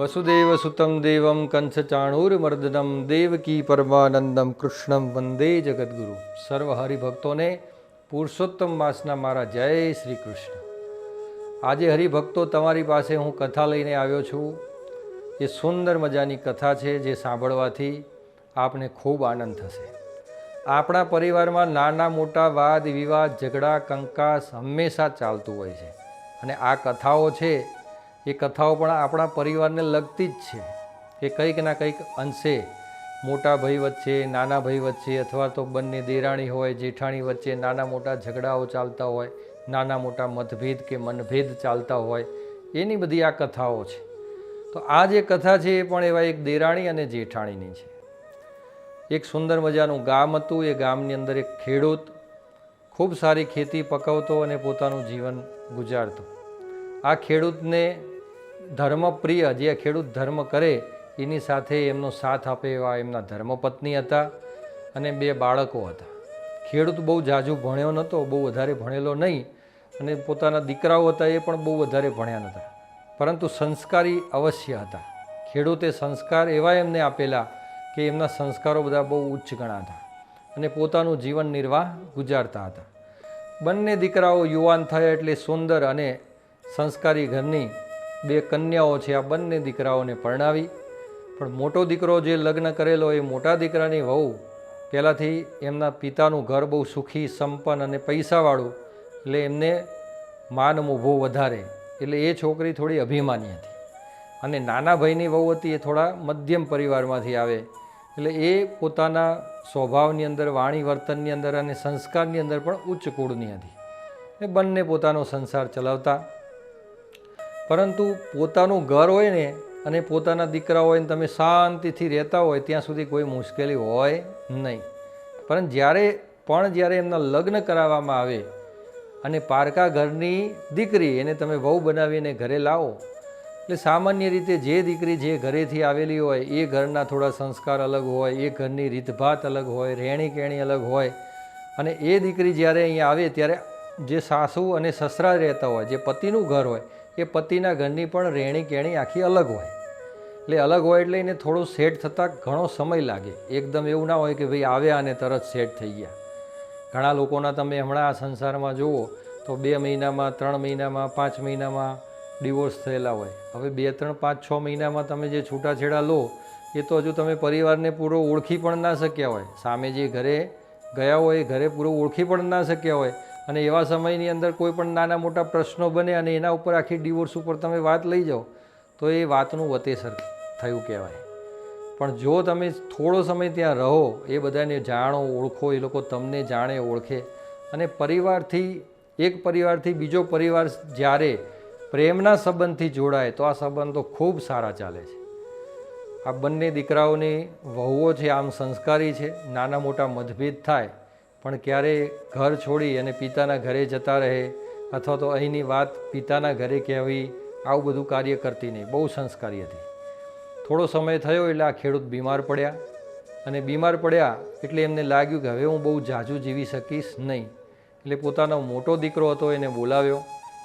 વસુદેવસુતમ દેવમ કંસચાણૂરમર્દનમ દેવકી પરમાનંદમ કૃષ્ણમ વંદે જગદગુરુ. સર્વ હરિભક્તોને પુરુષોત્તમ માસના મારા જય શ્રી કૃષ્ણ. આજે હરિભક્તો તમારી પાસે હું કથા લઈને આવ્યો છું. એ સુંદર મજાની કથા છે જે સાંભળવાથી આપને ખૂબ આનંદ થશે. આપણા પરિવારમાં નાના મોટા વાદ વિવાદ ઝઘડા કંકાસ હંમેશા ચાલતું હોય છે અને આ કથાઓ છે એ કથાઓ પણ આપણા પરિવારને લગતી જ છે કે કંઈક ના કંઈક અંશે મોટા ભાઈ વચ્ચે નાના ભાઈ વચ્ચે અથવા તો બંને દેરાણી હોય જેઠાણી વચ્ચે નાના મોટા ઝઘડાઓ ચાલતા હોય, નાના મોટા મતભેદ કે મનભેદ ચાલતા હોય, એની બધી આ કથાઓ છે. તો આ જે કથા છે એ પણ એવા એક દેરાણી અને જેઠાણીની છે. એક સુંદર મજાનું ગામ હતું. એ ગામની અંદર એક ખેડૂત ખૂબ સારી ખેતી પકવતો અને પોતાનું જીવન ગુજારતો. આ ખેડૂતને ધર્મપ્રિય, જે ખેડૂત ધર્મ કરે એની સાથે એમનો સાથ આપે એવા એમના ધર્મપત્ની હતા અને 2 બાળકો હતા. ખેડૂત બહુ ઝાઝુ ભણ્યો નહોતો, બહુ વધારે ભણેલો નહીં, અને પોતાના દીકરાઓ હતા એ પણ બહુ વધારે ભણ્યા નહોતા, પરંતુ સંસ્કારી અવશ્ય હતા. ખેડૂતે સંસ્કાર એવા એમને આપેલા કે એમના સંસ્કારો બધા બહુ ઉચ્ચ ગણાતા અને પોતાનું જીવન નિર્વાહ ગુજારતા હતા. બંને દીકરાઓ યુવાન થયા એટલે સુંદર અને સંસ્કારી ઘરની 2 કન્યાઓ છે. આ બંને દીકરાઓને પરણાવી. પણ મોટો દીકરો જે લગ્ન કરેલો એ મોટા દીકરાની વહુ પહેલાંથી એમના પિતાનું ઘર બહુ સુખી સંપન્ન અને પૈસાવાળું, એટલે એમને માન મોભો વધારે, એટલે એ છોકરી થોડી અભિમાની હતી. અને નાના ભાઈની વહુ હતી એ થોડા મધ્યમ પરિવારમાંથી આવે, એટલે એ પોતાના સ્વભાવની અંદર, વાણી વર્તનની અંદર અને સંસ્કારની અંદર પણ ઉચ્ચ કુળની હતી. એ બંને પોતાનો સંસાર ચલાવતા. પરંતુ પોતાનું ઘર હોય ને અને પોતાના દીકરા હોય ને તમે શાંતિથી રહેતા હોય ત્યાં સુધી કોઈ મુશ્કેલી હોય નહીં. પરંતુ જ્યારે એમના લગ્ન કરાવવામાં આવે અને પારકા ઘરની દીકરી એને તમે વહુ બનાવીને ઘરે લાવો, એટલે સામાન્ય રીતે જે દીકરી જે ઘરેથી આવેલી હોય એ ઘરના થોડા સંસ્કાર અલગ હોય, એ ઘરની રીતભાત અલગ હોય, રહેણી કહેણી અલગ હોય. અને એ દીકરી જ્યારે અહીંયા આવે ત્યારે જે સાસુ અને સસરા રહેતા હોય, જે પતિનું ઘર હોય, એ પતિના ઘરની પણ રહેણી કહેણી આખી અલગ હોય. એટલે અલગ હોય એટલે એને થોડું સેટ થતાં ઘણો સમય લાગે. એકદમ એવું ના હોય કે ભાઈ આવ્યા અને તરત સેટ થઈ ગયા. ઘણા લોકોના તમે હમણાં આ સંસારમાં જુઓ તો 2 મહિનામાં, 3 મહિનામાં, 5 મહિનામાં ડિવોર્સ થયેલા હોય. હવે 2, 3, 5, 6 મહિનામાં તમે જે છૂટાછેડા લો એ તો હજુ તમે પરિવારને પૂરો ઓળખી પણ ના શક્યા હોય. સામે જે ઘરે ગયા હોય એ ઘરે પૂરો ઓળખી પણ ના શક્યા હોય. અને એવા સમયની અંદર કોઈ પણ નાના મોટા પ્રશ્નો બને અને એના ઉપર આખી ડિવોર્સ ઉપર તમે વાત લઈ જાઓ તો એ વાતનું વતેસર થયું કહેવાય. પણ જો તમે થોડો સમય ત્યાં રહો, એ બધાને જાણો, ઓળખો, એ લોકો તમને જાણે, ઓળખે, અને એક પરિવારથી બીજો પરિવાર જ્યારે પ્રેમના સંબંધથી જોડાય તો આ સંબંધો ખૂબ સારા ચાલે છે. આ બંને દીકરાઓની વહુઓ છે, આમ સંસ્કારી છે. નાના મોટા મતભેદ થાય પણ ક્યારેય ઘર છોડી અને પિતાના ઘરે જતા રહે અથવા તો અહીંની વાત પિતાના ઘરે કહેવી, આવું બધું કાર્ય કરતી નહીં. બહુ સંસ્કારી હતી. થોડો સમય થયો એટલે આ ખેડૂત બીમાર પડ્યા. અને બીમાર પડ્યા એટલે એમને લાગ્યું કે હવે હું બહુ ઝાઝું જીવી શકીશ નહીં. એટલે પોતાનો મોટો દીકરો હતો એને બોલાવ્યો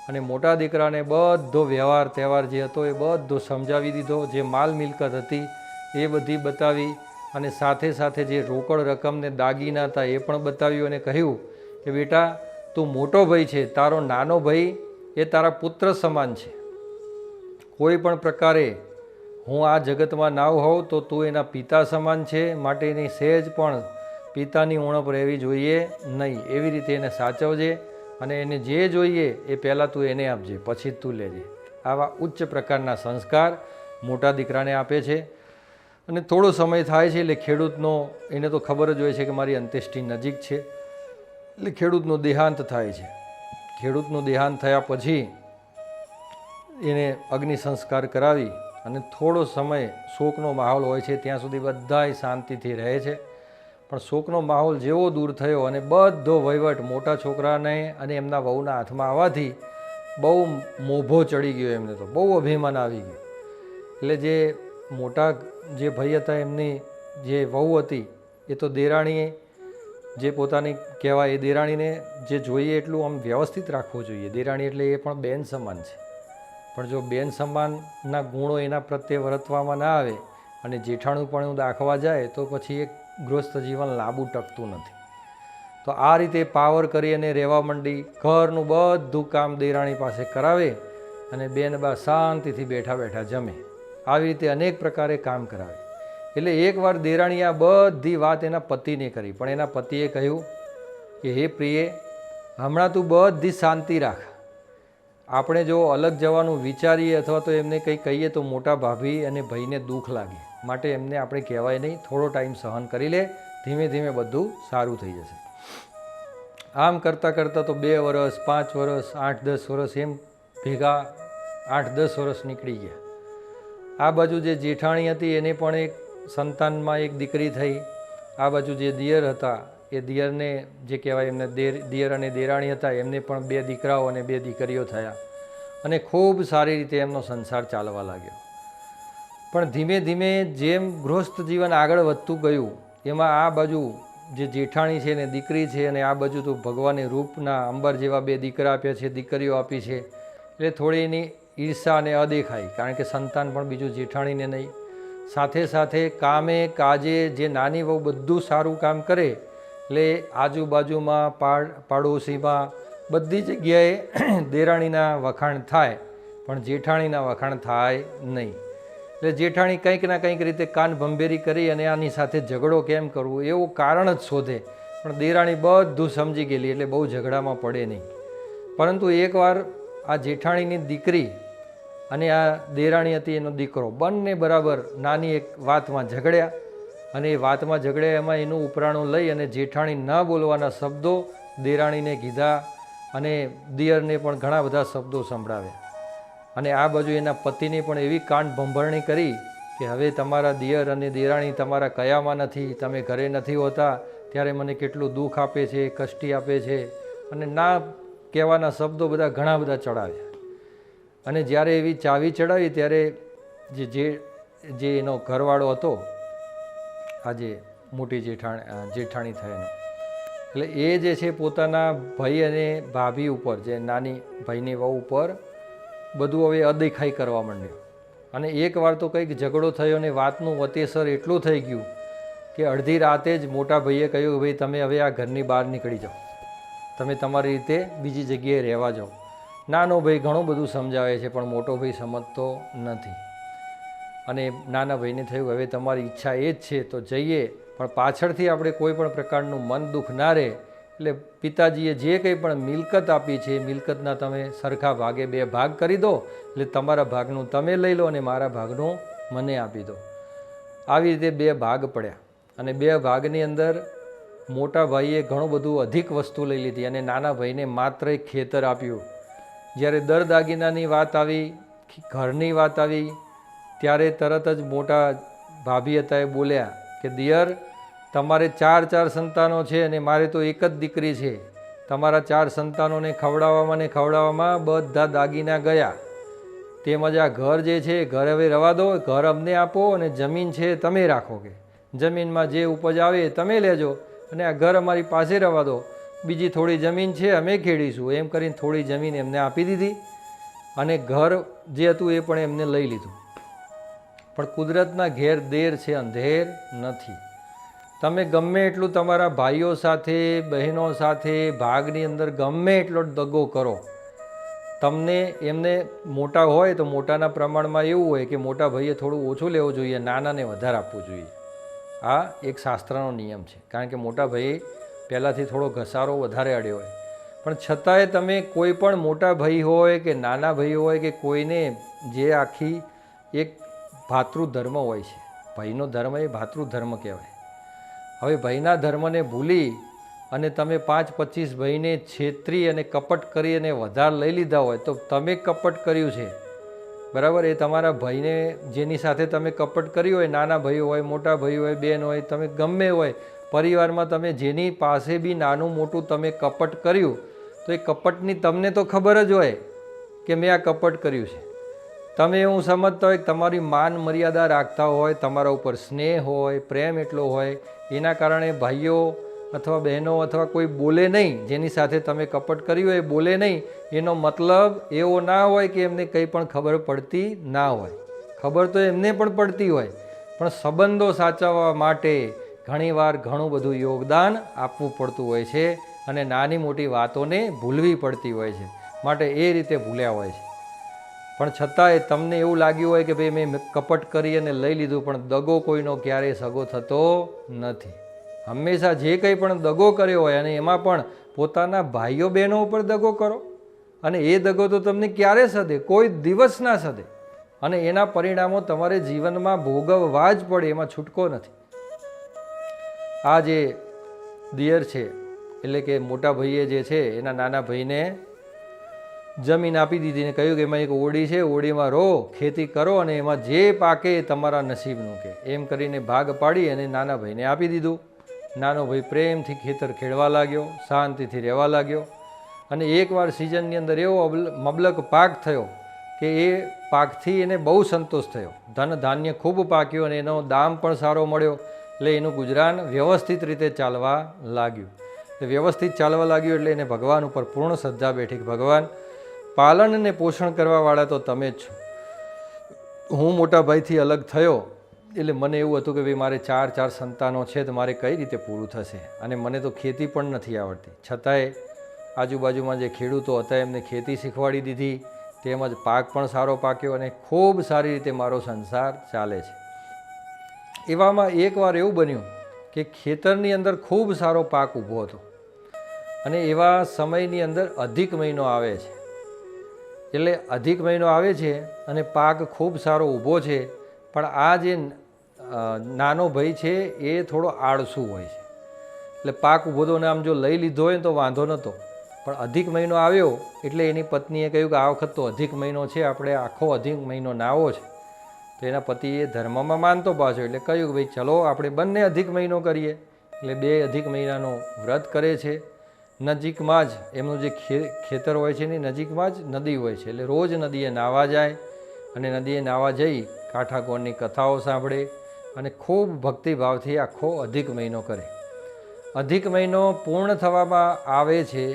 અને મોટા દીકરાને બધો વ્યવહાર તહેવાર જે હતો એ બધો સમજાવી દીધો. જે માલ મિલકત હતી એ બધી બતાવી અને સાથે સાથે જે રોકડ રકમ ને દાગીના હતા એ પણ બતાવ્યું અને કહ્યું કે બેટા, તું મોટો ભાઈ છે, તારો નાનો ભાઈ એ તારા પુત્ર સમાન છે. કોઈ પણ પ્રકારે હું આ જગતમાં ના હોઉં તો તું એના પિતા સમાન છે, માટે એની સહેજ પણ પિતાની ઉણપ રહેવી જોઈએ નહીં. એવી રીતે એને સાચવજે અને એને જે જોઈએ એ પહેલાં તું એને આપજે, પછી જ તું લેજે. આવા ઉચ્ચ પ્રકારના સંસ્કાર મોટા દીકરાને આપે છે. અને થોડો સમય થાય છે એટલે ખેડૂતનો, એને તો ખબર જ હોય છે કે મારી અંત્યેષ્ટિ નજીક છે, એટલે ખેડૂતનું દેહાંત થાય છે. ખેડૂતનું દેહાંત થયા પછી એને અગ્નિ સંસ્કાર કરાવી અને થોડો સમય શોકનો માહોલ હોય છે. ત્યાં સુધી બધાય શાંતિથી રહે છે. પણ શોકનો માહોલ જેવો દૂર થયો અને બધો વહીવટ મોટા છોકરાને અને એમના વહુના હાથમાં આવવાથી બહુ મોભો ચડી ગયો એમને, તો બહુ અભિમાન આવી ગયું. એટલે જે મોટા જે ભાઈ હતા એમની જે વહુ હતી એ તો દેરાણીએ જે પોતાની કહેવાય એ દેરાણીને જે જોઈએ એટલું આમ વ્યવસ્થિત રાખવું જોઈએ. દેરાણી એટલે એ પણ બેન સમાન છે. પણ જો બેન સમાનના ગુણો એના પ્રત્યે વર્તવામાં ના આવે અને જેઠાણું પણ દાખવા જાય તો પછી એક ગૃહસ્થ જીવન લાંબુ ટકતું નથી. તો આ રીતે પાવર કરી અને રહેવા માંડી. ઘરનું બધું કામ દેરાણી પાસે કરાવે અને બેન બા શાંતિથી બેઠા બેઠા જમે. આવી રીતે અનેક પ્રકારે કામ કરાવે. એટલે એકવાર દેરાણી આ બધી વાત એના પતિને કરી, પણ એના પતિએ કહ્યું કે હે પ્રિય, હમણાં તું બધી શાંતિ રાખ. આપણે જો અલગ જવાનું વિચારીએ અથવા તો એમને કંઈ કહીએ તો મોટા ભાભી અને ભાઈને દુઃખ લાગે, માટે એમને આપણે કહેવાય નહીં. થોડો ટાઈમ સહન કરી લે, ધીમે ધીમે બધું સારું થઈ જશે. આમ કરતાં કરતાં તો 2 વર્ષ, 5 વર્ષ, 8-10 વર્ષ એમ ભેગા 8-10 વર્ષ નીકળી ગયા. આ બાજુ જે જેઠાણી હતી એને પણ એક સંતાનમાં એક દીકરી થઈ. આ બાજુ જે દિયર હતા એ દિયરને જે કહેવાય એમને દિયર અને દેરાણી હતા એમને પણ 2 દીકરાઓ અને 2 દીકરીઓ થયા અને ખૂબ સારી રીતે એમનો સંસાર ચાલવા લાગ્યો. પણ ધીમે ધીમે જેમ ગૃહસ્થ જીવન આગળ વધતું ગયું એમાં આ બાજુ જે જેઠાણી છે ને દીકરી છે અને આ બાજુ તો ભગવાને રૂપના અંબર જેવા 2 દીકરા આપ્યા છે, દીકરીઓ આપી છે, એટલે થોડી એની ઈર્ષા અને અદેખાઈ, કારણ કે સંતાન પણ બીજું જેઠાણીને નહીં. સાથે સાથે કામે કાજે જે નાની વહુ બધું સારું કામ કરે એટલે આજુબાજુમાં પાડોશીમાં બધી જગ્યાએ દેરાણીના વખાણ થાય, પણ જેઠાણીના વખાણ થાય નહીં. એટલે જેઠાણી કંઈક ના કંઈક રીતે કાન ભંભેરી કરી અને આની સાથે ઝઘડો કેમ કરવો એવું કારણ જ શોધે, પણ દેરાણી બધું સમજી ગયેલી એટલે બહુ ઝઘડામાં પડે નહીં. પરંતુ એકવાર આ જેઠાણીની દીકરી અને આ દેરાણી હતી એનો દીકરો બંને બરાબર નાની એક વાતમાં ઝઘડ્યા અને એ વાતમાં ઝઘડ્યા. એમાં એનું ઉપરાણું લઈ અને જેઠાણી ન બોલવાના શબ્દો દેરાણીને કીધા અને દિયરને પણ ઘણા બધા શબ્દો સંભળાવ્યા. અને આ બાજુ એના પતિને પણ એવી કાન ભંભરણી કરી કે હવે તમારા દિયર અને દેરાણી તમારા કયામાં નથી, તમે ઘરે નથી હોતા ત્યારે મને કેટલું દુઃખ આપે છે, કષ્ટી આપે છે, અને ના કહેવાના શબ્દો બધા ઘણા બધા ચડાવ્યા. અને જ્યારે એવી ચાવી ચડાવી ત્યારે જે એનો ઘરવાળો હતો, આજે મોટી જેઠાણી થયેનો, એટલે એ જે છે પોતાના ભાઈ અને ભાભી ઉપર, જે નાની ભાઈની વહુ ઉપર બધું હવે અદેખાઈ કરવા માંડ્યો. અને એકવાર તો કંઈક ઝઘડો થયો અને વાતનું વતેસર એટલું થઈ ગયું કે અડધી રાતે જ મોટા ભાઈએ કહ્યું, ભાઈ તમે હવે આ ઘરની બહાર નીકળી જાઓ, તમે તમારી રીતે બીજી જગ્યાએ રહેવા જાઓ. નાનો ભાઈ ઘણું બધું સમજાવે છે પણ મોટો ભાઈ સમજતો નથી. અને નાના ભાઈને થયું હવે તમારી ઈચ્છા એ જ છે તો જઈએ, પણ પાછળથી આપણે કોઈ પણ પ્રકારનું મન દુઃખ ના રહે. એટલે પિતાજીએ જે કંઈ પણ મિલકત આપી છે એ મિલકતના તમે સરખા ભાગે 2 ભાગ કરી દો, એટલે તમારા ભાગનું તમે લઈ લો અને મારા ભાગનું મને આપી દો. આવી રીતે 2 ભાગ પડ્યા અને 2 ભાગની અંદર મોટા ભાઈએ ઘણું બધું અધિક વસ્તુ લઈ લીધી અને નાના ભાઈને માત્ર એક ખેતર આપ્યું. જ્યારે દર દાગીનાની વાત આવી, ઘરની વાત આવી, ત્યારે તરત જ મોટા ભાભી હતા એ બોલ્યા કે દિયર, તમારે 4 સંતાનો છે અને મારે તો એક જ દીકરી છે. તમારા 4 સંતાનોને ખવડાવવામાં બધા દાગીના ગયા. તેમજ આ ઘર જે છે ઘર હવે રવા દો, ઘર અમને આપો અને જમીન છે તમે રાખો, કે જમીનમાં જે ઉપજ આવે તમે લેજો અને આ ઘર અમારી પાસે રવા દો, બીજી થોડી જમીન છે અમે ખેડીશું. એમ કરીને થોડી જમીન એમને આપી દીધી અને ઘર જે હતું એ પણ એમને લઈ લીધું. પણ કુદરતના ઘેર દેર છે, અંધેર નથી. તમે ગમે એટલું તમારા ભાઈઓ સાથે, બહેનો સાથે ભાગની અંદર ગમે એટલો દગો કરો, તમને એમને મોટા હોય તો મોટાના પ્રમાણમાં એવું હોય કે મોટા ભાઈએ થોડું ઓછું લેવું જોઈએ, નાનાને વધારે આપવું જોઈએ. આ એક શાસ્ત્રનો નિયમ છે, કારણ કે મોટા ભાઈએ પહેલાંથી થોડો ઘસારો વધારે અડ્યો હોય. પણ છતાંય તમે કોઈ પણ મોટા ભાઈ હોય કે નાના ભાઈ હોય કે કોઈને, જે આખી એક ભાતૃધર્મ હોય છે, ભાઈનો ધર્મ એ ભાતૃધર્મ કહેવાય. હવે ભાઈના ધર્મને ભૂલી અને તમે 5-25 ભાઈને છેતરી અને કપટ કરી અને વધારે લઈ લીધા હોય તો તમે કપટ કર્યું છે, બરાબર. એ તમારા ભાઈને જેની સાથે તમે કપટ કર્યું હોય, નાના ભાઈ હોય, મોટા ભાઈ હોય, બેન હોય, તમે ગમે હોય પરિવારમાં, તમે જેની પાસે બી નાનું મોટું તમે કપટ કર્યું તો એ કપટની તમને તો ખબર જ હોય કે મેં આ કપટ કર્યું છે. તમે એવું સમજતા હોય કે તમારી માન મર્યાદા રાખતા હોય, તમારા ઉપર સ્નેહ હોય, પ્રેમ એટલો હોય, એના કારણે ભાઈઓ અથવા બહેનો અથવા કોઈ બોલે નહીં, જેની સાથે તમે કપટ કર્યું હોય એ બોલે નહીં, એનો મતલબ એવો ના હોય કે એમને કંઈ પણ ખબર પડતી ના હોય. ખબર તો એમને પણ પડતી હોય, પણ સંબંધો સાચવવા માટે ઘણીવાર ઘણું બધું યોગદાન આપવું પડતું હોય છે અને નાની મોટી વાતોને ભૂલવી પડતી હોય છે, માટે એ રીતે ભૂલ્યા હોય છે. પણ છતાંય તમને એવું લાગ્યું હોય કે ભાઈ મેં કપટ કરી અને લઈ લીધું, પણ દગો કોઈનો ક્યારેય સગો થતો નથી. હંમેશા જે કંઈ પણ દગો કર્યો હોય, અને એમાં પણ પોતાના ભાઈઓ બહેનો ઉપર દગો કરો, અને એ દગો તો તમને ક્યારે સદે? કોઈ દિવસ ના સદે, અને એના પરિણામો તમારે જીવનમાં ભોગવવા જ પડે, એમાં છૂટકો નથી. આ જે દિયર છે, એટલે કે મોટા ભાઈએ જે છે એના નાના ભાઈને જમીન આપી દીધી ને કહ્યું કે એમાં એક ઓડી છે, ઓડીમાં રહો, ખેતી કરો, અને એમાં જે પાકે એ તમારા નસીબનું કે એમ કરીને ભાગ પાડી અને નાના ભાઈને આપી દીધું. નાનો ભાઈ પ્રેમથી ખેતર ખેડવા લાગ્યો, શાંતિથી રહેવા લાગ્યો, અને એકવાર સિઝનની અંદર એવો મબલક પાક થયો કે એ પાકથી એને બહુ સંતોષ થયો. ધન ધાન્ય ખૂબ પાક્યું અને એનો દામ પણ સારો મળ્યો, એટલે એનું ગુજરાન વ્યવસ્થિત રીતે ચાલવા લાગ્યું. વ્યવસ્થિત ચાલવા લાગ્યું એટલે એને ભગવાન ઉપર પૂર્ણ શ્રદ્ધા બેઠી કે ભગવાન, પાલન અને પોષણ કરવાવાળા તો તમે જ છો. હું મોટા ભાઈથી અલગ થયો એટલે મને એવું હતું કે ભાઈ મારે ચાર સંતાનો છે તો મારે કઈ રીતે પૂરું થશે, અને મને તો ખેતી પણ નથી આવડતી. છતાંય આજુબાજુમાં જે ખેડૂતો હતા એમને ખેતી શીખવાડી દીધી, તેમજ પાક પણ સારો પાક્યો અને ખૂબ સારી રીતે મારો સંસાર ચાલે છે. એવામાં એકવાર એવું બન્યું કે ખેતરની અંદર ખૂબ સારો પાક ઊભો હતો, અને એવા સમયની અંદર અધિક મહિનો આવે છે. એટલે અધિક મહિનો આવે છે અને પાક ખૂબ સારો ઊભો છે, પણ આ જે નાનો ભાઈ છે એ થોડો આળસુ હોય છે. એટલે પાક ઊભો તો આમ જો લઈ લીધો હોય ને તો વાંધો નહોતો, પણ અધિક મહિનો આવ્યો એટલે એની પત્નીએ કહ્યું કે આ વખત તો અધિક મહિનો છે, આપણે આખો અધિક મહિનો નાવો છે. તો એના પતિએ ધર્મમાં માનતો પાછો, એટલે કહ્યું કે ભાઈ ચલો આપણે બંને અધિક મહિનો કરીએ. એટલે 2 અધિક મહિનાનું વ્રત કરે છે. નજીકમાં જ એમનું જે ખેતર હોય છે એની નજીકમાં જ નદી હોય છે, એટલે રોજ નદીએ નાહવા જાય, અને નદીએ નાહવા જઈ કાઠાકોણની કથાઓ સાંભળે અને ખૂબ ભક્તિભાવથી આખો અધિક મહિનો કરે. અધિક મહિનો પૂર્ણ થવામાં આવે છે.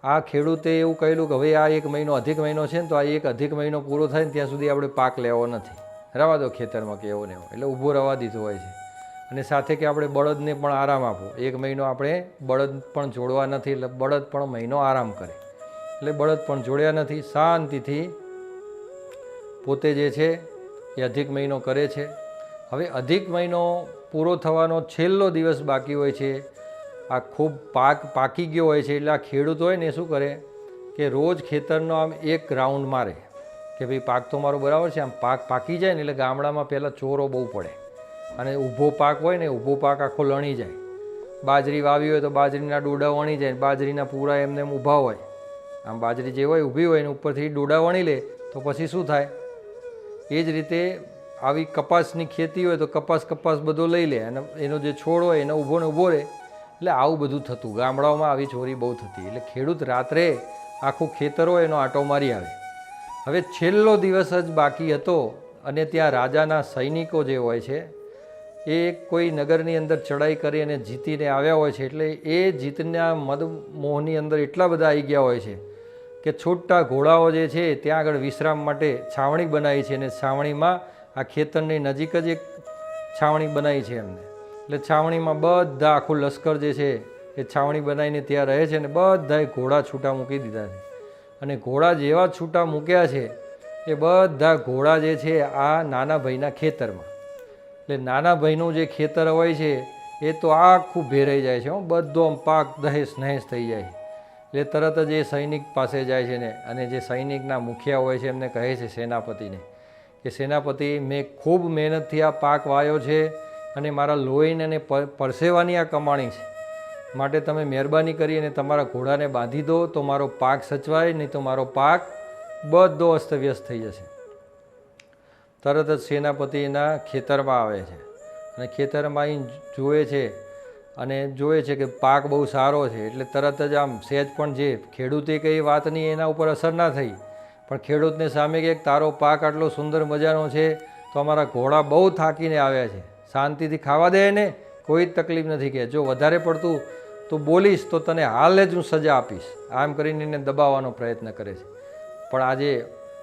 આ ખેડૂતે એવું કહેલું કે હવે આ 1 મહિનો અધિક મહિનો છે ને, તો આ 1 અધિક મહિનો પૂરો થાય ને ત્યાં સુધી આપણે પાક લેવો નથી, રહેવા દો ખેતરમાં કે એવો ને એવો. એટલે ઊભો રહેવા દીધો હોય છે, અને સાથે કે આપણે બળદને પણ આરામ આપો. 1 મહિનો આપણે બળદ પણ જોડવા નથી, એટલે બળદ પણ મહિનો આરામ કરે. એટલે બળદ પણ જોડ્યા નથી, શાંતિથી પોતે જે છે એ અધિક મહિનો કરે છે. હવે અધિક મહિનો પૂરો થવાનો છેલ્લો દિવસ બાકી હોય છે. આ ખૂબ પાક પાકી ગયો હોય છે, એટલે આ ખેડૂત હોય ને એ શું કરે કે રોજ ખેતરનો આમ એક રાઉન્ડ મારે કે ભાઈ પાક તો મારો બરાબર છે. આમ પાક પાકી જાય ને એટલે ગામડામાં પહેલાં ચોરો બહુ પડે, અને ઊભો પાક હોય ને ઊભો પાક આખો લણી જાય. બાજરી વાવી હોય તો બાજરીના ડોડા વણી જાય, બાજરીના પૂરા એમને એમ ઊભા હોય. આમ બાજરી જે હોય ઊભી હોય ને ઉપરથી ડોડા વણી લે તો પછી શું થાય? એ જ રીતે આવી કપાસની ખેતી હોય તો કપાસ બધો લઈ લે, અને એનો જે છોડ હોય એને ઊભો ને ઊભો રહે. એટલે આવું બધું થતું ગામડાઓમાં, આવી ચોરી બહુ થતી. એટલે ખેડૂત રાત્રે આખું ખેતર હોય એનો આંટો મારી આવે. હવે છેલ્લો દિવસ જ બાકી હતો, અને ત્યાં રાજાના સૈનિકો જે હોય છે એ કોઈ નગરની અંદર ચડાઈ કરી અને જીતીને આવ્યા હોય છે. એટલે એ જીતના મદમોહની અંદર એટલા બધા આવી ગયા હોય છે કે છૂટા ઘોડાઓ જે છે ત્યાં આગળ વિશ્રામ માટે છાવણી બનાવી છે, અને છાવણીમાં આ ખેતરની નજીક જ એક છાવણી બનાવી છે એમને. એટલે છાવણીમાં બધા આખું લશ્કર જે છે એ છાવણી બનાવીને ત્યાં રહે છે, અને બધાએ ઘોડા છૂટા મૂકી દીધા છે. અને ઘોડા જેવા છૂટા મૂક્યા છે એ બધા ઘોડા જે છે આ નાના ભાઈના ખેતરમાં. એટલે નાના ભાઈનું જે ખેતર હોય છે એ તો આખું ભેરાઈ જાય છે, બધો આમ પાક દહેશ નહેશ થઈ જાય. એટલે તરત જ એ સૈનિક પાસે જાય છે ને, અને જે સૈનિકના મુખિયા હોય છે એમને કહે છે સેનાપતિને કે સેનાપતિ, મેં ખૂબ મહેનતથી આ પાક વાવ્યો છે, અને મારા લોહીને અને પરસેવાની આ કમાણી છે, માટે તમે મહેરબાની કરી અને તમારા ઘોડાને બાંધી દો તો મારો પાક સચવાય, નહીં તો મારો પાક બધો અસ્તવ્યસ્ત થઈ જશે. તરત જ સેનાપતિ એના ખેતરમાં આવે છે, અને ખેતરમાં અહીં જુએ છે, અને જોવે છે કે પાક બહુ સારો છે. એટલે તરત જ આમ સહેજ પણ જે ખેડૂતે કઈ વાતની એના ઉપર અસર ના થઈ, પણ ખેડૂતને સામે કે તારો પાક આટલો સુંદર મજાનો છે તો અમારા ઘોડા બહુ થાકીને આવ્યા છે, શાંતિથી ખાવા દે ને, કોઈ તકલીફ નથી કે જો વધારે પડતું તું બોલીશ તો તને હાલ જ હું સજા આપીશ, આમ કરીને એને દબાવવાનો પ્રયત્ન કરે છે. પણ આજે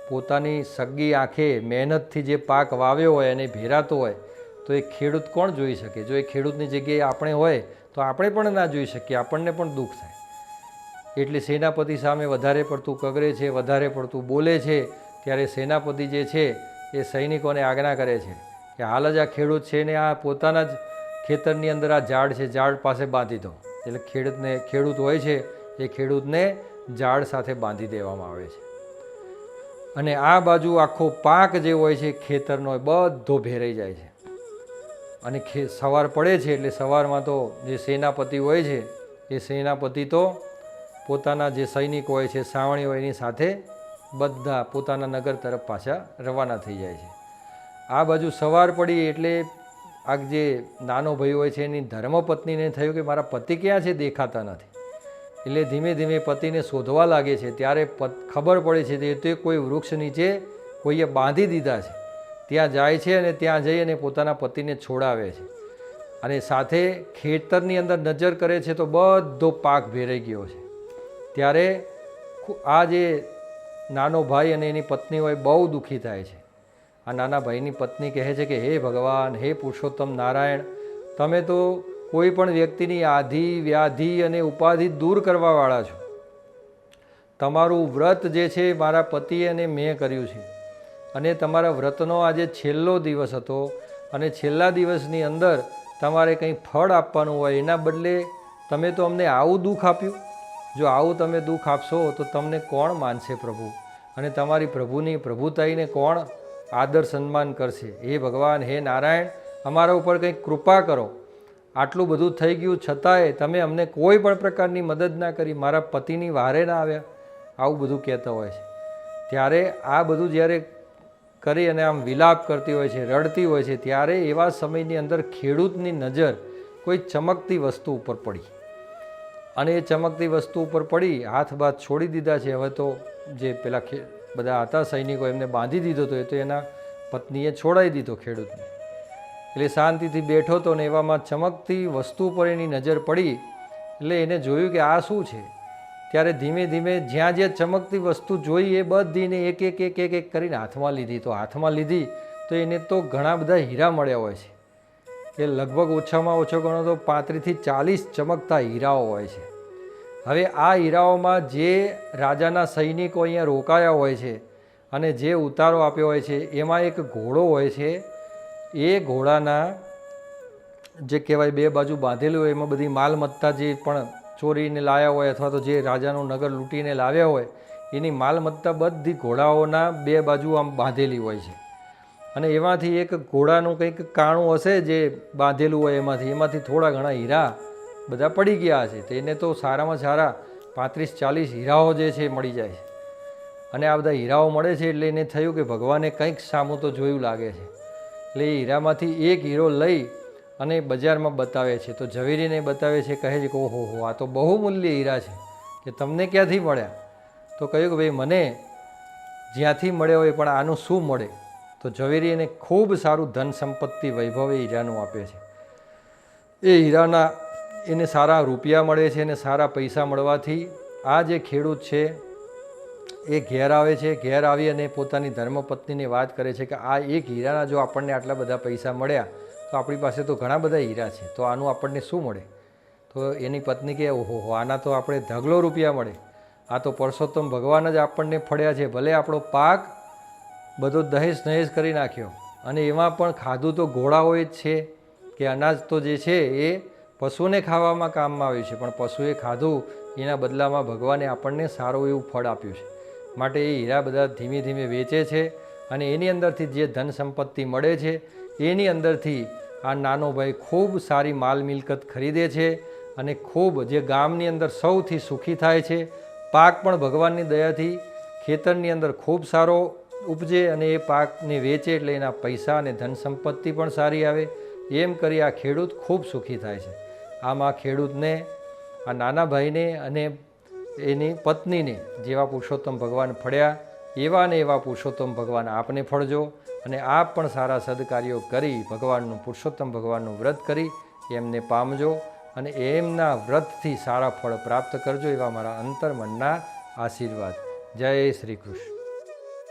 પોતાની સગી આંખે મહેનતથી જે પાક વાવ્યો હોય અને ભેરાતો હોય તો એ ખેડૂત કોણ જોઈ શકે? જો એ ખેડૂતની જગ્યાએ આપણે હોય તો આપણે પણ ના જોઈ શકીએ, આપણને પણ દુઃખ થાય. એટલે સેનાપતિ સામે વધારે પડતું કગરે છે, વધારે પડતું બોલે છે, ત્યારે સેનાપતિ જે છે એ સૈનિકોને આજ્ઞા કરે છે કે હાલ જ આ ખેડૂત છે ને આ પોતાના જ ખેતરની અંદર આ ઝાડ છે, ઝાડ પાસે બાંધી દો. એટલે ખેડૂત હોય છે એ ખેડૂતને ઝાડ સાથે બાંધી દેવામાં આવે છે. અને આ બાજુ આખો પાક જે હોય છે ખેતરનો બધો ભેરાઈ જાય છે. અને સવાર પડે છે એટલે સવારમાં તો જે સેનાપતિ હોય છે એ સેનાપતિ તો પોતાના જે સૈનિકો હોય છે, સાવણી હોય એની સાથે બધા પોતાના નગર તરફ પાછા રવાના થઈ જાય છે. આ બાજુ સવાર પડી એટલે આ જે નાનો ભાઈ હોય છે એની ધર્મપત્નીને થયું કે મારા પતિ ક્યાં છે, દેખાતા નથી. એટલે ધીમે ધીમે પતિને શોધવા લાગે છે. ત્યારે ખબર પડે છે કે તે કોઈ વૃક્ષ નીચે કોઈએ બાંધી દીધા છે. ત્યાં જાય છે અને ત્યાં જઈ અને પોતાના પતિને છોડાવે છે. અને સાથે ખેતરની અંદર નજર કરે છે તો બધો પાક ભેરાઈ ગયો છે. ત્યારે આ જે નાનો ભાઈ અને એની પત્ની હોય બહુ દુઃખી થાય છે. આ નાના ભાઈની પત્ની કહે છે કે હે ભગવાન, હે પુરુષોત્તમ નારાયણ, તમે તો કોઈ પણ વ્યક્તિની આધિ વ્યાધિ અને ઉપાધિ દૂર કરવાવાળા છો. તમારું વ્રત જે છે મારા પતિએ અને મેં કર્યું છે અને તમારા વ્રતનો આજે છેલ્લો દિવસ હતો અને છેલ્લા દિવસની અંદર તમારે કંઈ ફળ આપવાનું હોય એના બદલે તમે તો અમને આવું દુઃખ આપ્યું. જો આવું તમે દુઃખ આપશો તો તમને કોણ માનશે પ્રભુ? અને તમારી પ્રભુની પ્રભુતાઈને કોણ આદર સન્માન કરશે? હે ભગવાન, હે નારાયણ, અમારા ઉપર કંઈક કૃપા કરો. આટલું બધું થઈ ગયું છતાંય તમે અમને કોઈ પણ પ્રકારની મદદ ના કરી, મારા પતિની વારે ના આવ્યા, આવું બધું કહેતા હોય છે. ત્યારે આ બધું જ્યારે કરી અને આમ વિલાપ કરતી હોય છે, રડતી હોય છે, ત્યારે એવા સમયની અંદર ખેડૂતની નજર કોઈ ચમકતી વસ્તુ ઉપર પડી. અને એ ચમકતી વસ્તુ ઉપર પડી, હાથ બાથ છોડી દીધા છે. હવે તો જે પેલા બધા હતા સૈનિકો એમને બાંધી દીધો હતો, એ તો એના પત્નીએ છોડાવી દીધો ખેડૂતને. એટલે શાંતિથી બેઠો હતો ને એવામાં ચમકતી વસ્તુ પર એની નજર પડી. એટલે એને જોયું કે આ શું છે. ત્યારે ધીમે ધીમે જ્યાં જ્યાં ચમકતી વસ્તુ જોઈ એ બધીને એક એક એક એક એક કરીને હાથમાં લીધી. તો હાથમાં લીધી તો એને તો ઘણા બધા હીરા મળ્યા હોય છે. એ લગભગ ઓછામાં ઓછો ગણો તો 35 થી 40 ચમકતા હીરાઓ હોય છે. હવે આ હીરાઓમાં જે રાજાના સૈનિકો અહીંયા રોકાયા હોય છે અને જે ઉતારો આપ્યો હોય છે એમાં એક ઘોડો હોય છે. એ ઘોડાના જે કહેવાય બે બાજુ બાંધેલું હોય એમાં બધી માલમત્તા જે પણ ચોરીને લાવ્યા હોય અથવા તો જે રાજાનું નગર લૂંટીને લાવ્યા હોય એની માલમત્તા બધી ઘોડાઓના બે બાજુ આમ બાંધેલી હોય છે. અને એમાંથી એક ઘોડાનું કંઈક કાણું હશે જે બાંધેલું હોય એમાંથી થોડા ઘણા હીરા બધા પડી ગયા છે. તો એને તો સારામાં સારા 35-40 હીરાઓ જે છે મળી જાય છે. અને આ બધા હીરાઓ મળે છે એટલે એને થયું કે ભગવાને કંઈક સામું તો જોયું લાગે છે. એટલે એ હીરામાંથી એક હીરો લઈ અને બજારમાં બતાવે છે. તો ઝવેરીને બતાવે છે, કહે છે કે ઓહો હો, આ તો બહુ મૂલ્ય હીરા છે, કે તમને ક્યાંથી મળ્યા? તો કહ્યું કે ભાઈ મને જ્યાંથી મળ્યા હોય પણ આનું શું મળે? તો ઝવેરી એને ખૂબ સારું ધન સંપત્તિ વૈભવ એ હીરાનું આપે છે. એ હીરાના એને સારા રૂપિયા મળે છે અને સારા પૈસા મળવાથી આ જે ખેડૂત છે એ ઘેર આવે છે. ઘેર આવી અને પોતાની ધર્મપત્નીને વાત કરે છે કે આ એક હીરાના જો આપણને આટલા બધા પૈસા મળ્યા તો આપણી પાસે તો ઘણા બધા હીરા છે, તો આનું આપણને શું મળે? તો એની પત્ની કહે ઓહો, આના તો આપણે ઢગલો રૂપિયા મળે. આ તો પરસોત્તમ ભગવાન જ આપણને ફળ્યા છે. ભલે આપણો પાક બધો દહેજ નહેજ કરી નાખ્યો અને એમાં પણ ખાધું તો ઘોડાઓએ જ છે, કે અનાજ તો જે છે એ પશુને ખાવામાં કામમાં આવ્યું છે, પણ પશુએ ખાધું એના બદલામાં ભગવાને આપણને સારું એવું ફળ આપ્યું છે. માટે એ હીરા બધા ધીમે ધીમે વેચે છે અને એની અંદરથી જે ધન સંપત્તિ મળે છે એની અંદરથી આ નાનો ભાઈ ખૂબ સારી માલ મિલકત ખરીદે છે અને ખૂબ જે ગામની અંદર સૌથી સુખી થાય છે. પાક પણ ભગવાનની દયાથી ખેતરની અંદર ખૂબ સારો ઉપજે અને એ પાકને વેચે એટલે એના પૈસા અને ધન સંપત્તિ પણ સારી આવે. એમ કરી આ ખેડૂત ખૂબ સુખી થાય છે. આમ આ ખેડૂતને, આ નાના ભાઈને અને એની પત્નીને જેવા પુરુષોત્તમ ભગવાન ફળ્યા એવા ને એવા પુરુષોત્તમ ભગવાન આપને ફળજો. અને આપ પણ સારા સદકાર્યો કરી ભગવાનનું, પુરુષોત્તમ ભગવાનનું વ્રત કરી એમને પામજો અને એમના વ્રતથી સારા ફળ પ્રાપ્ત કરજો એવા મારા અંતર્મનના આશીર્વાદ. જય શ્રી કૃષ્ણ.